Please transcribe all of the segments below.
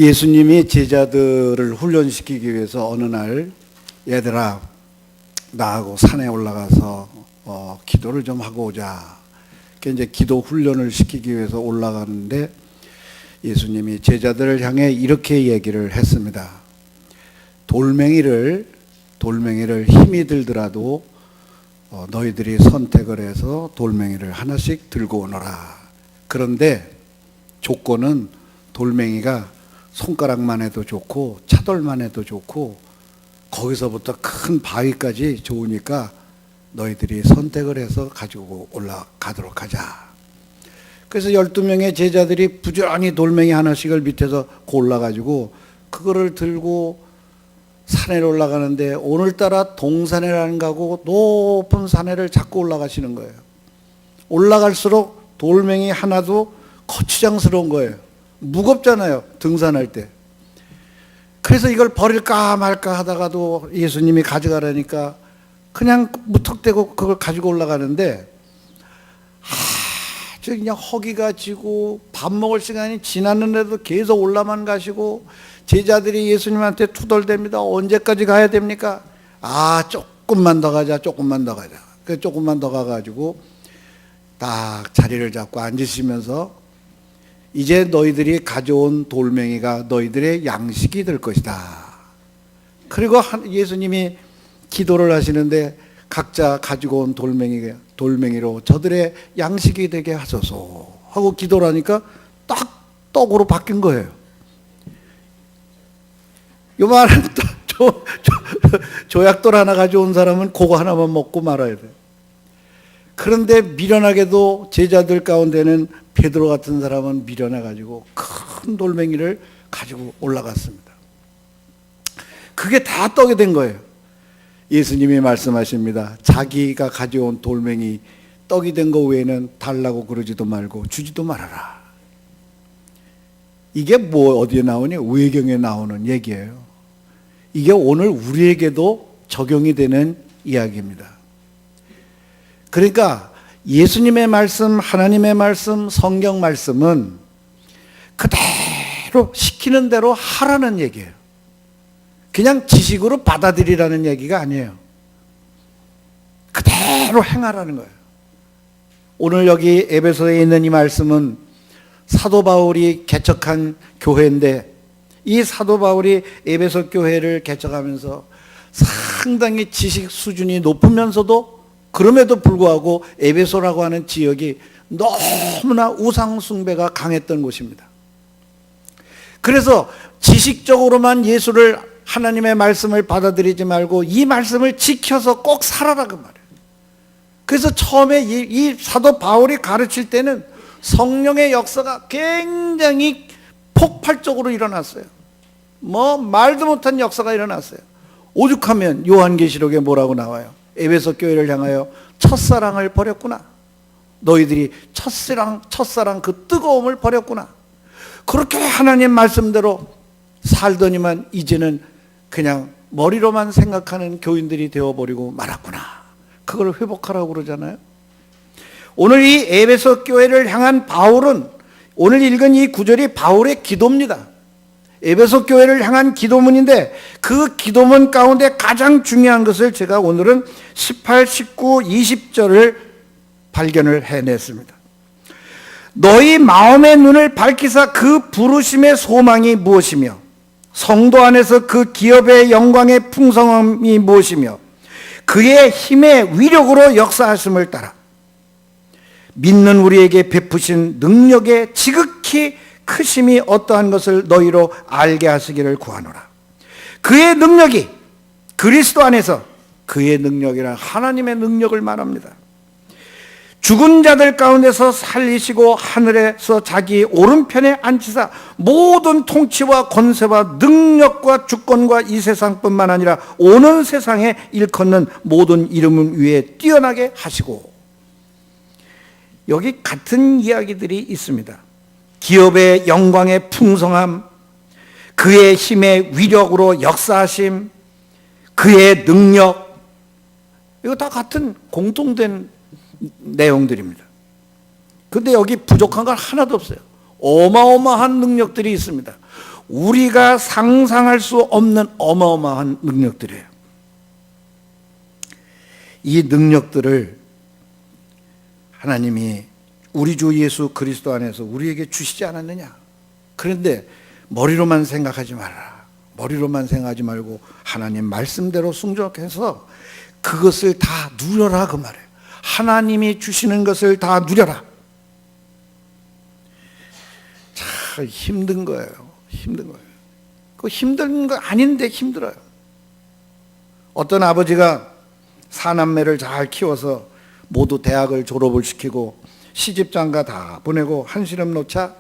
예수님이 제자들을 훈련시키기 위해서 어느 날 얘들아 나하고 산에 올라가서 기도를 좀 하고 오자. 이제 기도 훈련을 시키기 위해서 올라가는데 예수님이 제자들을 향해 이렇게 얘기를 했습니다. 돌멩이를 힘이 들더라도 너희들이 선택을 해서 돌멩이를 하나씩 들고 오너라. 그런데 조건은 돌멩이가 손가락만 해도 좋고 차돌만 해도 좋고 거기서부터 큰 바위까지 좋으니까 너희들이 선택을 해서 가지고 올라가도록 하자. 그래서 12명의 제자들이 부지런히 돌멩이 하나씩을 밑에서 골라가지고 그거를 들고 산에 올라가는데 오늘따라 동산에라는 가고 높은 산에를 자꾸 올라가시는 거예요. 올라갈수록 돌멩이 하나도 거추장스러운 거예요. 무겁잖아요, 등산할 때. 그래서 이걸 버릴까 말까 하다가도 예수님이 가져가라니까 그냥 무턱대고 그걸 가지고 올라가는데 아주 그냥 허기가 지고 밥 먹을 시간이 지났는데도 계속 올라만 가시고 제자들이 예수님한테 투덜댑니다. 언제까지 가야 됩니까? 조금만 더 가자, 조금만 더 가자. 그래서 조금만 더 가가지고 딱 자리를 잡고 앉으시면서 이제 너희들이 가져온 돌멩이가 너희들의 양식이 될 것이다. 그리고 예수님이 기도를 하시는데 각자 가지고 온 돌멩이로 저들의 양식이 되게 하소서 하고 기도를 하니까 딱 떡으로 바뀐 거예요. 요만한 조약돌 하나 가져온 사람은 그거 하나만 먹고 말아야 돼요. 그런데 미련하게도 제자들 가운데는 베드로 같은 사람은 미련해가지고 큰 돌멩이를 가지고 올라갔습니다. 그게 다 떡이 된 거예요. 예수님이 말씀하십니다. 자기가 가져온 돌멩이 떡이 된 거 외에는 달라고 그러지도 말고 주지도 말아라. 이게 어디에 나오니? 외경에 나오는 얘기예요. 이게 오늘 우리에게도 적용이 되는 이야기입니다. 그러니까 예수님의 말씀, 하나님의 말씀, 성경 말씀은 그대로 시키는 대로 하라는 얘기예요. 그냥 지식으로 받아들이라는 얘기가 아니에요. 그대로 행하라는 거예요. 오늘 여기 에베소에 있는 이 말씀은 사도 바울이 개척한 교회인데 이 사도 바울이 에베소 교회를 개척하면서 상당히 지식 수준이 높으면서도 그럼에도 불구하고 에베소라고 하는 지역이 너무나 우상 숭배가 강했던 곳입니다. 그래서 지식적으로만 예수를 하나님의 말씀을 받아들이지 말고 이 말씀을 지켜서 꼭 살아라 그 말이에요. 그래서 처음에 이 사도 바울이 가르칠 때는 성령의 역사가 굉장히 폭발적으로 일어났어요. 말도 못한 역사가 일어났어요. 오죽하면 요한계시록에 뭐라고 나와요? 에베소 교회를 향하여 첫사랑을 버렸구나. 너희들이 첫사랑 그 뜨거움을 버렸구나. 그렇게 하나님 말씀대로 살더니만 이제는 그냥 머리로만 생각하는 교인들이 되어버리고 말았구나. 그걸 회복하라고 그러잖아요. 오늘 이 에베소 교회를 향한 바울은 오늘 읽은 이 구절이 바울의 기도입니다. 에베소 교회를 향한 기도문인데 그 기도문 가운데 가장 중요한 것을 제가 오늘은 18, 19, 20절을 발견을 해냈습니다. 너희 마음의 눈을 밝히사 그 부르심의 소망이 무엇이며 성도 안에서 그 기업의 영광의 풍성함이 무엇이며 그의 힘의 위력으로 역사하심을 따라 믿는 우리에게 베푸신 능력의 지극히 크심이 어떠한 것을 너희로 알게 하시기를 구하노라. 그의 능력이 그리스도 안에서 그의 능력이란 하나님의 능력을 말합니다. 죽은 자들 가운데서 살리시고 하늘에서 자기 오른편에 앉히사 모든 통치와 권세와 능력과 주권과 이 세상뿐만 아니라 오는 세상에 일컫는 모든 이름 위에 뛰어나게 하시고. 여기 같은 이야기들이 있습니다. 기업의 영광의 풍성함, 그의 힘의 위력으로 역사하심, 그의 능력, 이거 다 같은 공통된 내용들입니다. 그런데 여기 부족한 건 하나도 없어요. 어마어마한 능력들이 있습니다. 우리가 상상할 수 없는 어마어마한 능력들이에요. 이 능력들을 하나님이 우리 주 예수 그리스도 안에서 우리에게 주시지 않았느냐. 그런데 머리로만 생각하지 말라. 머리로만 생각하지 말고 하나님 말씀대로 순종해서 그것을 다 누려라 그 말이에요. 하나님이 주시는 것을 다 누려라. 참 힘든 거예요. 힘든 거예요. 그 힘든 거 아닌데 힘들어요. 어떤 아버지가 사남매를 잘 키워서 모두 대학을 졸업을 시키고 시집장가 다 보내고 한시름 놓자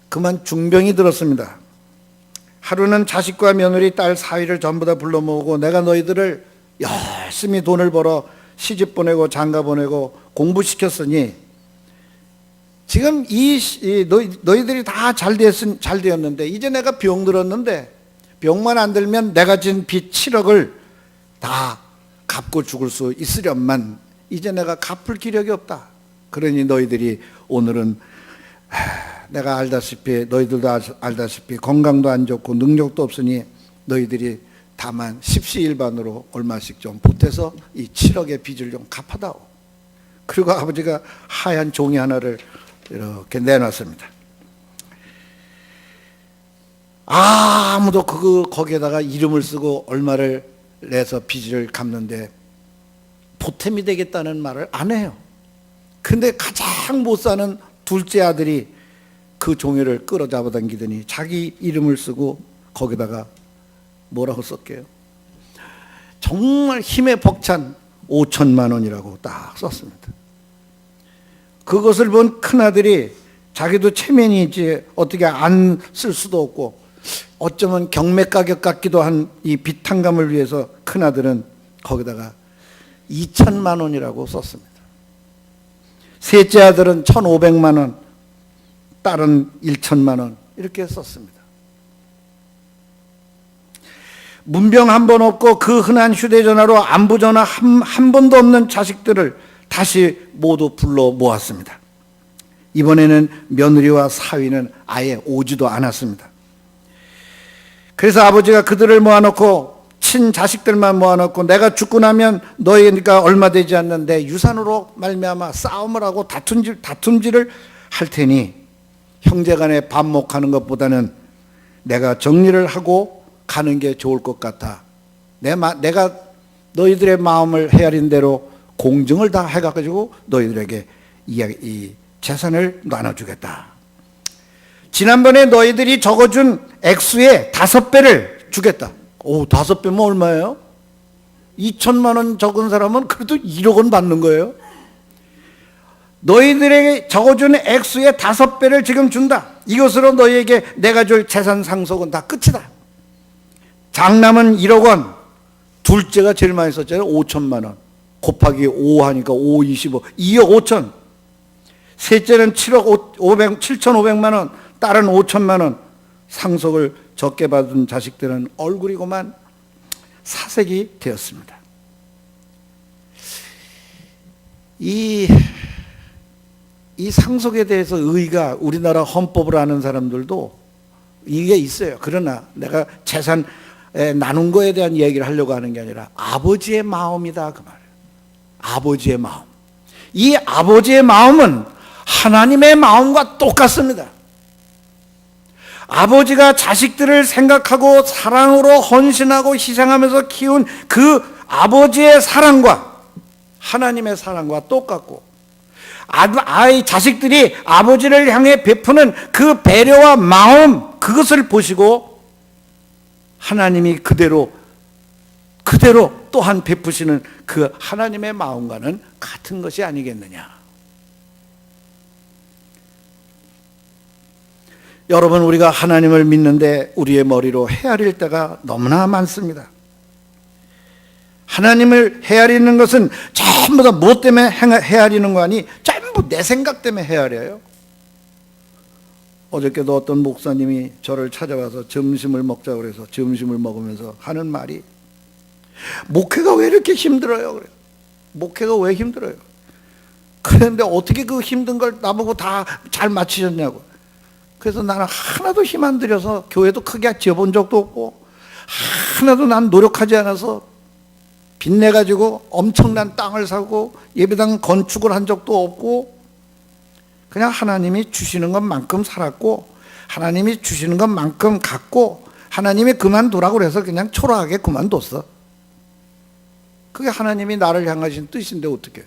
그만 중병이 들었습니다. 하루는 자식과 며느리, 딸 사위를 전부 다 불러 모으고 내가 너희들을 열심히 돈을 벌어 시집 보내고 장가 보내고 공부시켰으니 지금 너희들이 다 잘 되었는데 이제 내가 병 들었는데 병만 안 들면 내가 진 빚 7억을 다 갚고 죽을 수 있으련만 이제 내가 갚을 기력이 없다. 그러니 너희들이 오늘은 내가 알다시피 너희들도 알다시피 건강도 안 좋고 능력도 없으니 너희들이 다만 십시일반으로 얼마씩 좀 보태서 이 7억의 빚을 좀 갚아다오. 그리고 아버지가 하얀 종이 하나를 이렇게 내놨습니다. 아무도 거기에다가 이름을 쓰고 얼마를 내서 빚을 갚는데 보탬이 되겠다는 말을 안 해요. 근데 가장 못 사는 둘째 아들이 그 종이를 끌어잡아 당기더니 자기 이름을 쓰고 거기다가 뭐라고 썼게요? 정말 힘에 벅찬 5천만 원이라고 딱 썼습니다. 그것을 본 큰아들이 자기도 체면이 있지 어떻게 안 쓸 수도 없고 어쩌면 경매 가격 같기도 한 이 빚탕감을 위해서 큰아들은 거기다가 2천만 원이라고 썼습니다. 셋째 아들은 1,500만 원, 딸은 1천만 원 이렇게 썼습니다. 문병 한 번 없고 그 흔한 휴대전화로 안부전화 한 번도 없는 자식들을 다시 모두 불러 모았습니다. 이번에는 며느리와 사위는 아예 오지도 않았습니다. 그래서 아버지가 그들을 모아놓고 친자식들만 모아놓고 내가 죽고 나면 너희가 얼마 되지 않는 내 유산으로 말미암아 싸움을 하고 다툼질을 할 테니 형제간에 반목하는 것보다는 내가 정리를 하고 가는 게 좋을 것 같아. 내가 너희들의 마음을 헤아린 대로 공증을 다 해가지고 너희들에게 이 재산을 나눠주겠다. 지난번에 너희들이 적어준 액수의 5배를 주겠다. 오, 5배면 얼마예요? 2천만 원 적은 사람은 그래도 1억 원 받는 거예요. 너희들에게 적어준 액수의 5배를 지금 준다. 이것으로 너희에게 내가 줄 재산 상속은 다 끝이다. 장남은 1억 원, 둘째가 제일 많이 썼잖아요. 5천만 원. 곱하기 5 하니까 5, 25, 2억 5천. 셋째는 7,500만 원, 딸은 5천만 원. 상속을 적게 받은 자식들은 얼굴이고만 사색이 되었습니다. 이 상속에 대해서 의의가 우리나라 헌법을 아는 사람들도 이게 있어요. 그러나 내가 재산 나눈 거에 대한 얘기를 하려고 하는 게 아니라 아버지의 마음이다 그 말이에요. 아버지의 마음. 이 아버지의 마음은 하나님의 마음과 똑같습니다. 아버지가 자식들을 생각하고 사랑으로 헌신하고 희생하면서 키운 그 아버지의 사랑과 하나님의 사랑과 똑같고 자식들이 아버지를 향해 베푸는 그 배려와 마음 그것을 보시고 하나님이 그대로 또한 베푸시는 그 하나님의 마음과는 같은 것이 아니겠느냐. 여러분, 우리가 하나님을 믿는데 우리의 머리로 헤아릴 때가 너무나 많습니다. 하나님을 헤아리는 것은 전부 다 무엇 때문에 헤아리는 거 아니? 전부 내 생각 때문에 헤아려요. 어저께도 어떤 목사님이 저를 찾아와서 점심을 먹자고 그래서 점심을 먹으면서 하는 말이 목회가 왜 이렇게 힘들어요? 그래요. 목회가 왜 힘들어요? 그런데 어떻게 그 힘든 걸 나보고 다 잘 맞히셨냐고. 그래서 나는 하나도 힘 안 들여서 교회도 크게 지어본 적도 없고, 하나도 난 노력하지 않아서 빚내가지고 엄청난 땅을 사고 예배당 건축을 한 적도 없고, 그냥 하나님이 주시는 것만큼 살았고, 하나님이 주시는 것만큼 갖고, 하나님이 그만두라고 그래서 그냥 초라하게 그만뒀어. 그게 하나님이 나를 향하신 뜻인데 어떻게?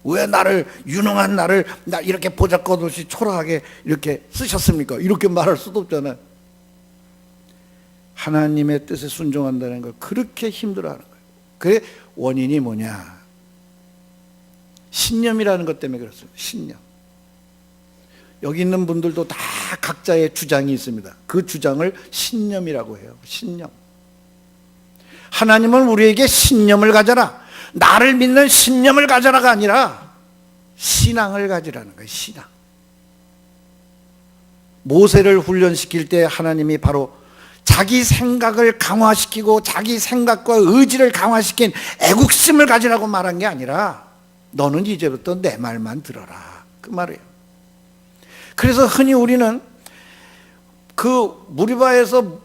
왜 나를, 유능한 나를 나 이렇게 보잘것없이 초라하게 이렇게 쓰셨습니까? 이렇게 말할 수도 없잖아요. 하나님의 뜻에 순종한다는 걸 그렇게 힘들어하는 거예요. 그게 원인이 뭐냐? 신념이라는 것 때문에 그렇습니다. 신념. 여기 있는 분들도 다 각자의 주장이 있습니다. 그 주장을 신념이라고 해요. 신념. 하나님은 우리에게 신념을 가져라, 나를 믿는 신념을 가져라가 아니라 신앙을 가지라는 거예요. 신앙. 모세를 훈련시킬 때 하나님이 바로 자기 생각을 강화시키고 자기 생각과 의지를 강화시킨 애국심을 가지라고 말한 게 아니라 너는 이제부터 내 말만 들어라, 그 말이에요. 그래서 흔히 우리는 그 무리바에서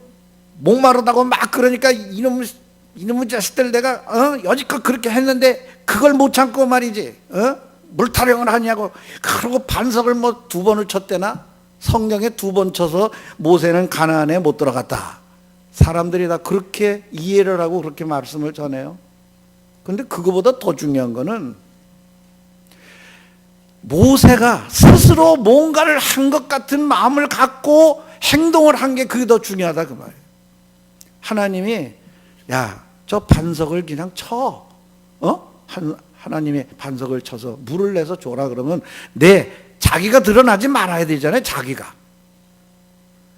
목마르다고 막 그러니까 이놈의 자식들 내가 여지껏 그렇게 했는데 그걸 못 참고 말이지 물타령을 하냐고, 그러고 반석을 뭐 2번을 쳤대나? 성경에 2번 쳐서 모세는 가나안에 못 들어갔다. 사람들이 다 그렇게 이해를 하고 그렇게 말씀을 전해요. 근데 그거보다 더 중요한 거는 모세가 스스로 뭔가를 한 것 같은 마음을 갖고 행동을 한 게 그게 더 중요하다, 그 말이에요. 하나님이 야, 저 반석을 그냥 쳐. 하나님의 반석을 쳐서 물을 내서 줘라 그러면 자기가 드러나지 말아야 되잖아요, 자기가.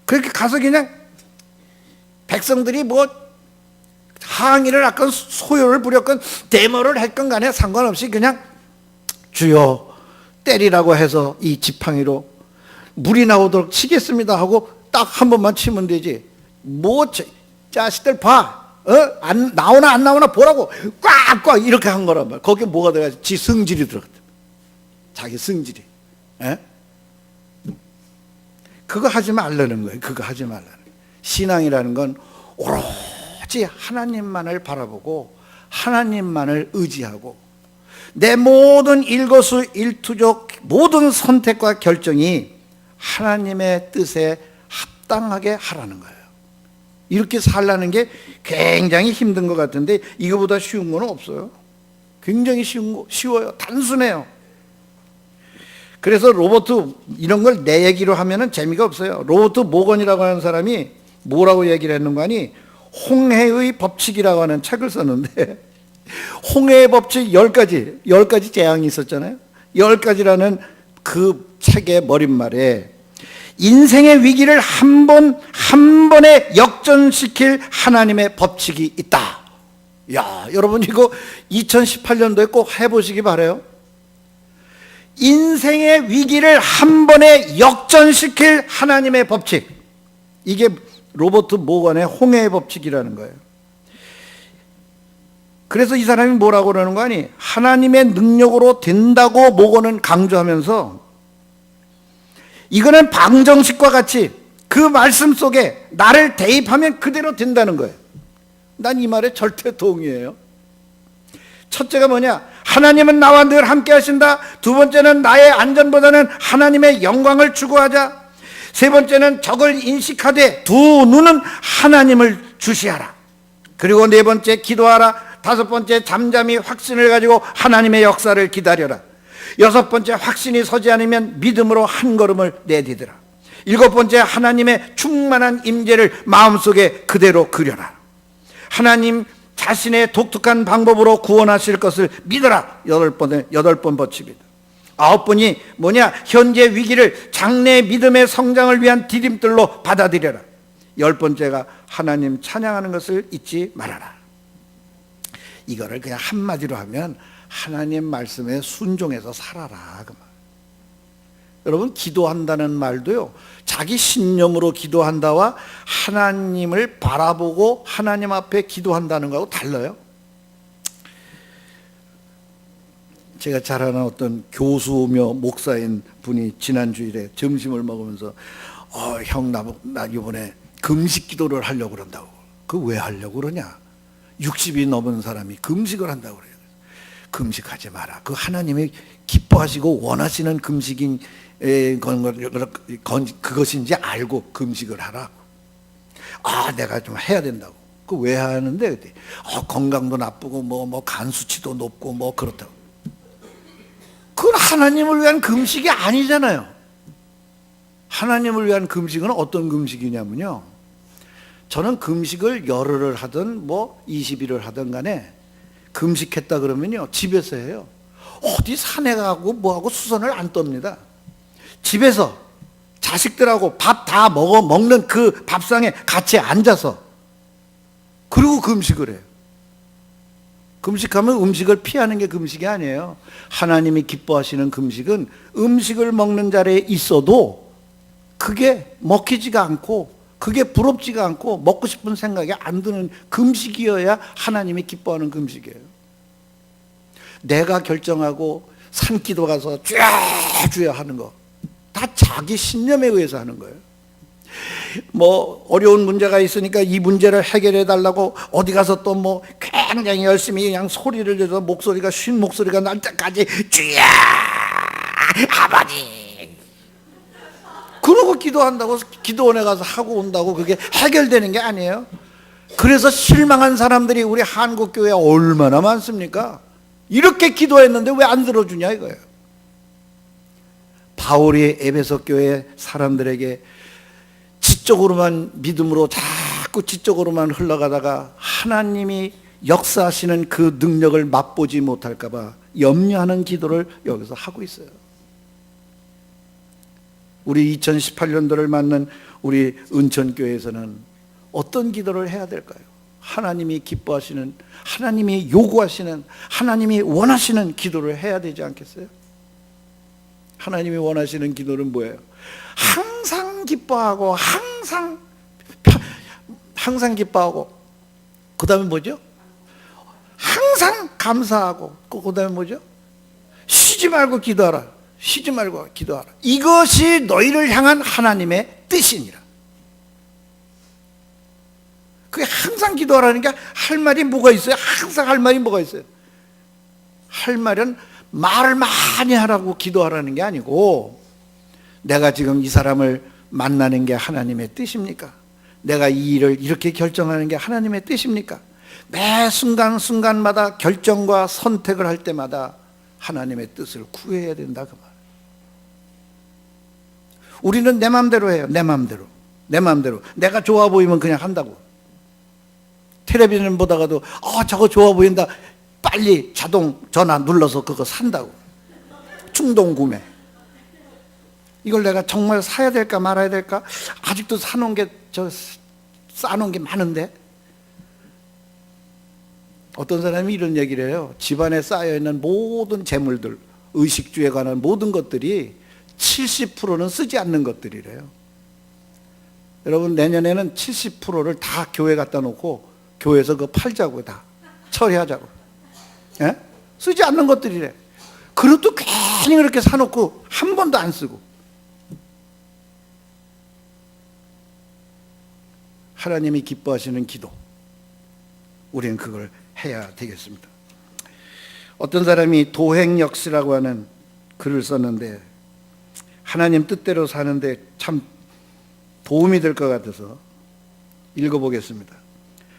그렇게 가서 그냥 백성들이 뭐 항의를 할건 소요를 부렸건 데모를 했건 간에 상관없이 그냥 주여 때리라고 해서 이 지팡이로 물이 나오도록 치겠습니다 하고 딱 한 번만 치면 되지. 뭐 자식들 봐. 나오나 안 나오나 보라고 꽉꽉 이렇게 한 거란 말이야. 거기에 뭐가 들어가지? 지 성질이 들어갔다. 자기 성질이. 그거 하지 말라는 거예요. 그거 하지 말라는 거예요. 신앙이라는 건 오로지 하나님만을 바라보고 하나님만을 의지하고 내 모든 일거수일투족 모든 선택과 결정이 하나님의 뜻에 합당하게 하라는 거예요. 이렇게 살라는 게 굉장히 힘든 것 같은데 이거보다 쉬운 건 없어요. 굉장히 쉬워요. 단순해요. 그래서 로버트 이런 걸 내 얘기로 하면은 재미가 없어요. 로버트 모건이라고 하는 사람이 뭐라고 얘기를 했는가 하니 홍해의 법칙이라고 하는 책을 썼는데 홍해의 법칙 10가지 재앙이 있었잖아요. 10가지라는 그 책의 머릿말에 인생의 위기를 한 번에 역전시킬 하나님의 법칙이 있다. 야, 여러분 이거 2018년도에 꼭 해보시기 바라요. 인생의 위기를 한 번에 역전시킬 하나님의 법칙. 이게 로버트 모건의 홍해의 법칙이라는 거예요. 그래서 이 사람이 뭐라고 그러는 거 아니? 하나님의 능력으로 된다고 모건은 강조하면서 이거는 방정식과 같이 그 말씀 속에 나를 대입하면 그대로 된다는 거예요. 난 이 말에 절대 동의해요. 첫째가 뭐냐? 하나님은 나와 늘 함께 하신다. 두 번째는 나의 안전보다는 하나님의 영광을 추구하자. 세 번째는 적을 인식하되 두 눈은 하나님을 주시하라. 그리고 네 번째 기도하라. 다섯 번째 잠잠히 확신을 가지고 하나님의 역사를 기다려라. 여섯 번째 확신이 서지 않으면 믿음으로 한 걸음을 내디디라. 일곱 번째 하나님의 충만한 임재를 마음속에 그대로 그려라. 하나님 자신의 독특한 방법으로 구원하실 것을 믿어라. 여덟 번 법칙이다. 아홉 번이 뭐냐? 현재 위기를 장래의 믿음의 성장을 위한 디딤돌로 받아들여라. 열 번째가 하나님 찬양하는 것을 잊지 말아라. 이거를 그냥 한마디로 하면 하나님 말씀에 순종해서 살아라, 그 말. 여러분 기도한다는 말도요, 자기 신념으로 기도한다와 하나님을 바라보고 하나님 앞에 기도한다는 거하고 달라요. 제가 잘 아는 어떤 교수며 목사인 분이 지난 주일에 점심을 먹으면서 형, 나 이번에 금식 기도를 하려고 그런다고. 그 왜 하려고 그러냐? 60이 넘은 사람이 금식을 한다고 그래요. 금식하지 마라. 그 하나님이 기뻐하시고 원하시는 금식인 그것인지 알고 금식을 하라. 내가 좀 해야 된다고. 그 왜 하는데? 건강도 나쁘고 간 수치도 높고 그렇다고. 그건 하나님을 위한 금식이 아니잖아요. 하나님을 위한 금식은 어떤 금식이냐면요, 저는 금식을 열흘을 하든 20일을 하든 간에 금식했다 그러면요, 집에서 해요. 어디 산에 가고 뭐하고 수선을 안 떱니다. 집에서 자식들하고 밥 다 먹는 그 밥상에 같이 앉아서, 그리고 금식을 해요. 금식하면 음식을 피하는 게 금식이 아니에요. 하나님이 기뻐하시는 금식은 음식을 먹는 자리에 있어도 그게 먹히지가 않고, 그게 부럽지가 않고, 먹고 싶은 생각이 안 드는 금식이어야 하나님이 기뻐하는 금식이에요. 내가 결정하고 산기도 가서 쥐야 하는 거, 다 자기 신념에 의해서 하는 거예요. 어려운 문제가 있으니까 이 문제를 해결해 달라고 어디 가서 또 굉장히 열심히 그냥 소리를 내서 목소리가 쉰 목소리가 날 때까지 주야 아버지 그러고 기도한다고, 기도원에 가서 하고 온다고 그게 해결되는 게 아니에요. 그래서 실망한 사람들이 우리 한국교회에 얼마나 많습니까? 이렇게 기도했는데 왜 안 들어주냐 이거예요. 바울이 에베소 교회 사람들에게 지적으로만 믿음으로 자꾸 지적으로만 흘러가다가 하나님이 역사하시는 그 능력을 맛보지 못할까 봐 염려하는 기도를 여기서 하고 있어요. 우리 2018년도를 맞는 우리 은천교회에서는 어떤 기도를 해야 될까요? 하나님이 기뻐하시는, 하나님이 요구하시는, 하나님이 원하시는 기도를 해야 되지 않겠어요? 하나님이 원하시는 기도는 뭐예요? 항상 기뻐하고, 항상 기뻐하고, 그 다음에 뭐죠? 항상 감사하고, 그 다음에 뭐죠? 쉬지 말고 기도하라. 쉬지 말고 기도하라. 이것이 너희를 향한 하나님의 뜻이니라. 그게 항상 기도하라는 게 할 말이 뭐가 있어요? 항상 할 말이 뭐가 있어요? 할 말은 말을 많이 하라고 기도하라는 게 아니고, 내가 지금 이 사람을 만나는 게 하나님의 뜻입니까? 내가 이 일을 이렇게 결정하는 게 하나님의 뜻입니까? 매 순간순간마다 결정과 선택을 할 때마다 하나님의 뜻을 구해야 된다 그 말. 우리는 내 마음대로 해요. 내 마음대로. 내가 좋아 보이면 그냥 한다고. 텔레비전 보다가도 저거 좋아 보인다, 빨리 자동 전화 눌러서 그거 산다고. 충동 구매. 이걸 내가 정말 사야 될까 말아야 될까? 아직도 사놓은 게, 쌓아놓은 게 많은데. 어떤 사람이 이런 얘기를 해요. 집안에 쌓여있는 모든 재물들, 의식주에 관한 모든 것들이 70%는 쓰지 않는 것들이래요. 여러분, 내년에는 70%를 다 교회 갖다 놓고 교회에서 그거 팔자고, 다 처리하자고. 예? 쓰지 않는 것들이래. 그것도 괜히 그렇게 사놓고 한 번도 안 쓰고. 하나님이 기뻐하시는 기도, 우리는 그걸 해야 되겠습니다. 어떤 사람이 도행역시라고 하는 글을 썼는데, 하나님 뜻대로 사는데 참 도움이 될 것 같아서 읽어보겠습니다.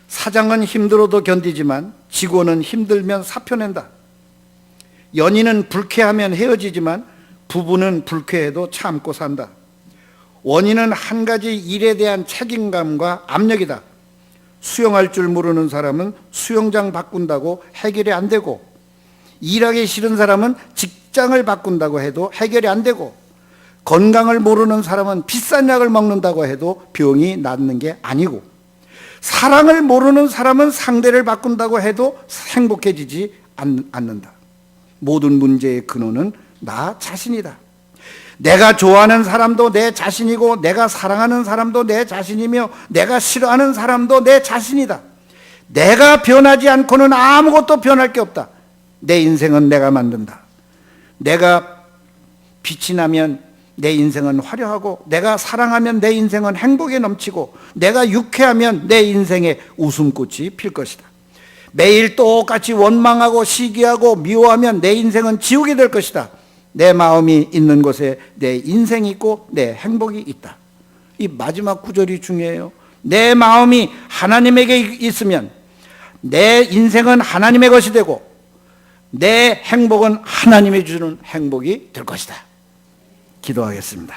사장은 힘들어도 견디지만 직원은 힘들면 사표낸다. 연인은 불쾌하면 헤어지지만 부부는 불쾌해도 참고 산다. 원인은 한 가지 일에 대한 책임감과 압력이다. 수영할 줄 모르는 사람은 수영장 바꾼다고 해결이 안 되고, 일하기 싫은 사람은 직장을 바꾼다고 해도 해결이 안 되고, 건강을 모르는 사람은 비싼 약을 먹는다고 해도 병이 낫는 게 아니고, 사랑을 모르는 사람은 상대를 바꾼다고 해도 행복해지지 않는다. 모든 문제의 근원은 나 자신이다. 내가 좋아하는 사람도 내 자신이고, 내가 사랑하는 사람도 내 자신이며, 내가 싫어하는 사람도 내 자신이다. 내가 변하지 않고는 아무것도 변할 게 없다. 내 인생은 내가 만든다. 내가 빛이 나면 내 인생은 화려하고, 내가 사랑하면 내 인생은 행복에 넘치고, 내가 유쾌하면 내 인생에 웃음꽃이 필 것이다. 매일 똑같이 원망하고 시기하고 미워하면 내 인생은 지옥이 될 것이다. 내 마음이 있는 곳에 내 인생이 있고 내 행복이 있다. 이 마지막 구절이 중요해요. 내 마음이 하나님에게 있으면 내 인생은 하나님의 것이 되고 내 행복은 하나님이 주는 행복이 될 것이다. 기도하겠습니다.